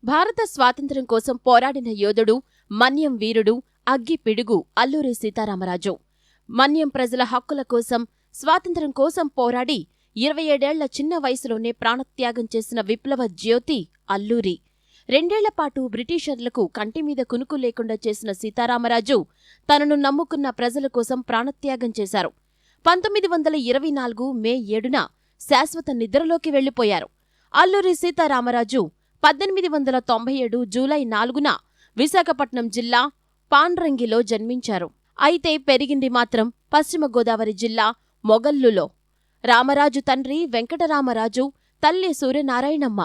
భారత స్వాతంత్ర్యం కోసం పోరాడిన యోధుడు, మన్యం వీరుడు, అగ్గి పిడుగు అల్లూరి సీతారామరాజు. మన్యం ప్రజల హక్కుల కోసం, స్వాతంత్ర్యం కోసం పోరాడి 27 ఏళ్ల చిన్న వయసులోనే ప్రాణత్యాగం చేసిన విప్లవ జ్యోతి అల్లూరి. 2 ఏళ్లపాటు బ్రిటిషర్లకు కంటిమీద కునుకు లేకుండా చేసిన సీతారామరాజు తనను నమ్ముకున్న ప్రజల కోసం ప్రాణత్యాగం చేశారు. 1924 మే 7న శాశ్వత నిద్రలోకి వెళ్లిపోయారు. అల్లూరి సీతారామరాజు 1897 జూలై 4న విశాఖపట్నం జిల్లా పాండ్రంగిలో జన్మించారు. అయితే పెరిగింది మాత్రం పశ్చిమ గోదావరి జిల్లా మొగల్లులో. రామరాజు తండ్రి వెంకటరామరాజు, తల్లి సూర్యనారాయణమ్మ.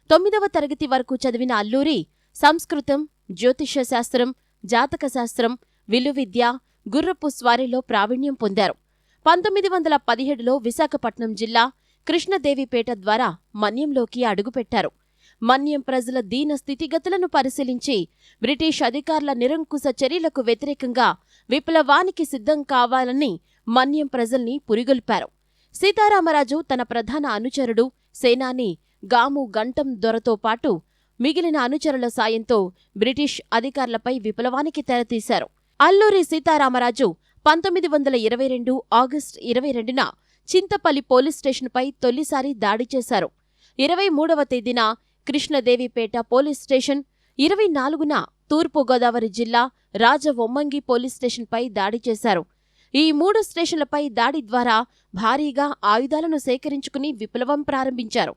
9వ తరగతి వరకు చదివిన అల్లూరి సంస్కృతం, జ్యోతిష్య శాస్త్రం, జాతక శాస్త్రం, విలువిద్య, గుర్రపు స్వారీలో ప్రావీణ్యం పొందారు. 1917లో విశాఖపట్నం జిల్లా కృష్ణదేవిపేట ద్వారా మన్యంలోకి అడుగుపెట్టారు. మన్యం ప్రజల దీన స్థితిగతులను పరిశీలించి బ్రిటిష్ అధికారుల నిరంకుశ చర్యలకు వ్యతిరేకంగా విప్లవానికి సిద్ధం కావాలని మన్యం ప్రజల్ని పురిగొల్పారు. సీతారామరాజు తన ప్రధాన అనుచరుడు, సేనాని గాము గంటం దొరతో పాటు మిగిలిన అనుచరుల సాయంతో బ్రిటిష్ అధికారులపై విప్లవానికి తెరతీశారు. అల్లూరి సీతారామరాజు 1922 ఆగస్టు 22న చింతపల్లి పోలీస్ స్టేషన్పై తొలిసారి దాడి చేశారు. 23వ తేదీన కృష్ణదేవిపేట పోలీస్ స్టేషన్, 24న తూర్పుగోదావరి జిల్లా రాజవొమ్మంగి పోలీస్ స్టేషన్పై దాడి చేశారు. ఈ 3 స్టేషన్లపై దాడి ద్వారా భారీగా ఆయుధాలను సేకరించుకుని విప్లవం ప్రారంభించారు.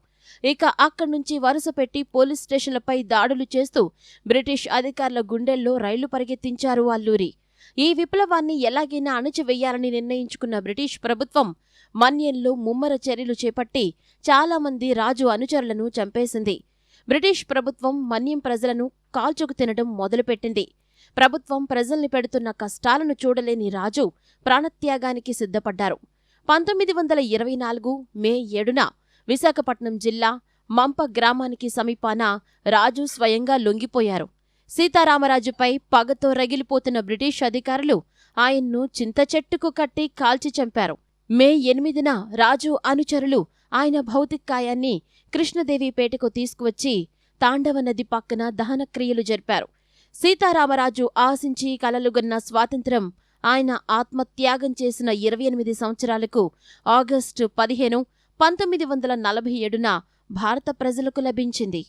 ఇక అక్కడ్నుంచి వరుసపెట్టి పోలీస్ స్టేషన్లపై దాడులు చేస్తూ బ్రిటిష్ అధికారుల గుండెల్లో రైళ్లు పరిగెత్తించారు అల్లూరి. ఈ విప్లవాన్ని ఎలాగైనా అణచివెయ్యాలని నిర్ణయించుకున్న బ్రిటిష్ ప్రభుత్వం మన్యంలో ముమ్మర చర్యలు చేపట్టి చాలామంది రాజు అనుచరులను చంపేసింది. బ్రిటిష్ ప్రభుత్వం మన్యం ప్రజలను కాల్చుకు తినడం మొదలుపెట్టింది. ప్రభుత్వం ప్రజల్ని పెడుతున్న కష్టాలను చూడలేని రాజు ప్రాణత్యాగానికి సిద్ధపడ్డారు. 1924 మే 7న విశాఖపట్నం జిల్లా మంప గ్రామానికి సమీపాన రాజు స్వయంగా లొంగిపోయారు. సీతారామరాజుపై పగతో రగిలిపోతున్న బ్రిటిష్ అధికారులు ఆయన్ను చింతచెట్టుకు కట్టి కాల్చి చంపారు. మే 8న రాజు అనుచరులు ఆయన భౌతికాయాన్ని కృష్ణదేవిపేటకు తీసుకువచ్చి తాండవ నది పక్కన దహనక్రియలు జరిపారు. సీతారామరాజు ఆశించి కలలుగన్న స్వాతంత్ర్యం ఆయన ఆత్మత్యాగం చేసిన 28 సంవత్సరాలకు ఆగస్టు 15, 1947న భారత ప్రజలకు లభించింది.